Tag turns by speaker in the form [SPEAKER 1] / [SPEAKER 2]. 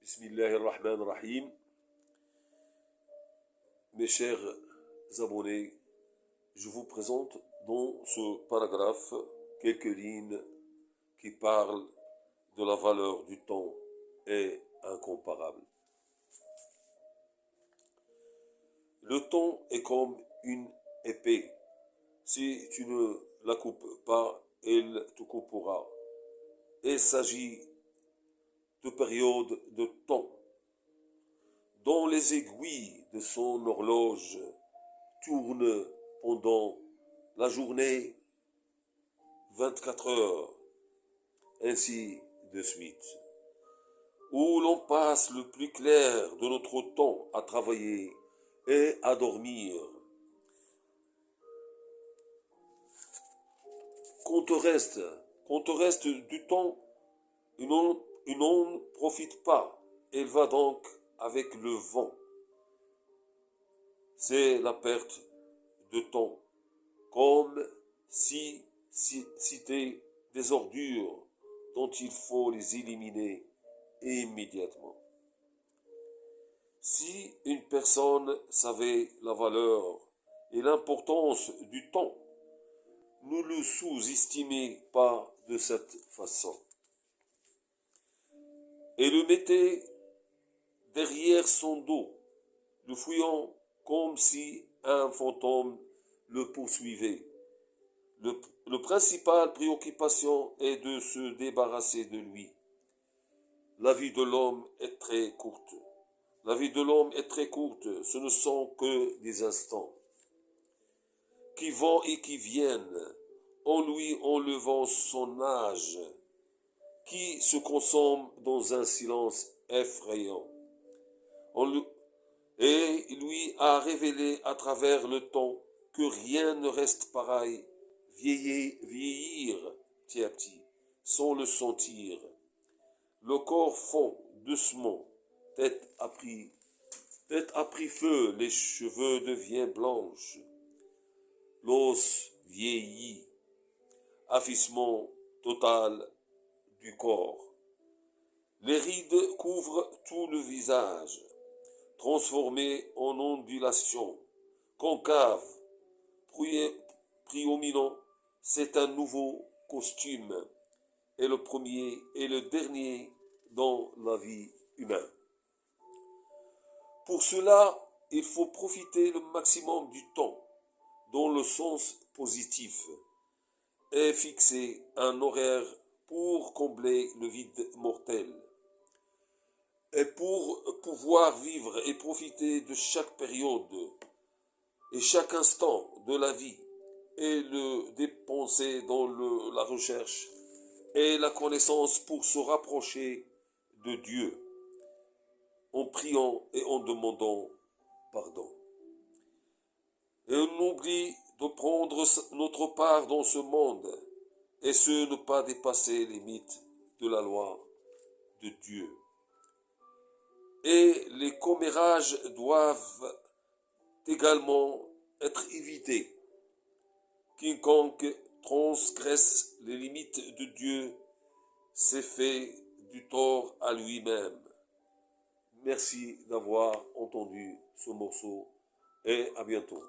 [SPEAKER 1] Bismillahirrahmanirrahim. Mes chers abonnés, je vous présente dans ce paragraphe quelques lignes qui parlent de la valeur du temps et incomparable. Le temps est comme une épée. Si tu ne la coupes pas, elle te coupera. Il s'agit de périodes de temps dont les aiguilles de son horloge tournent pendant la journée 24 heures, ainsi de suite, où l'on passe le plus clair de notre temps à travailler et à dormir. Quand te reste du temps, on n'en profite pas. Elle va donc avec le vent. C'est la perte de temps, comme si c'était des ordures dont il faut les éliminer immédiatement. Si une personne savait la valeur et l'importance du temps, ne le sous-estimez pas de cette façon. Et le mettez derrière son dos, le fouillant comme si un fantôme le poursuivait. Le principale préoccupation est de se débarrasser de lui. La vie de l'homme est très courte. La vie de l'homme est très courte, ce ne sont que des instants qui vont et qui viennent, en lui enlevant son âge, qui se consomme dans un silence effrayant. Et lui a révélé à travers le temps que rien ne reste pareil, vieillir petit à petit, sans le sentir. Le corps fond doucement, tête a pris feu, les cheveux deviennent blanches, l'os vieillit, affaissement total du corps. Les rides couvrent tout le visage, transformé en ondulation, concave, prédominant, c'est un nouveau costume, et le premier et le dernier dans la vie humaine. Pour cela, il faut profiter le maximum du temps, dans le sens positif, et fixer un horaire pour combler le vide mortel. Et pour pouvoir vivre et profiter de chaque période et chaque instant de la vie et le dépenser dans la recherche et la connaissance pour se rapprocher de Dieu en priant et en demandant pardon. Et on oublie de prendre notre part dans ce monde et ne pas dépasser les limites de la loi de Dieu. Et les commérages doivent également être évités. Quiconque transgresse les limites de Dieu s'est fait du tort à lui-même. Merci d'avoir entendu ce morceau et à bientôt.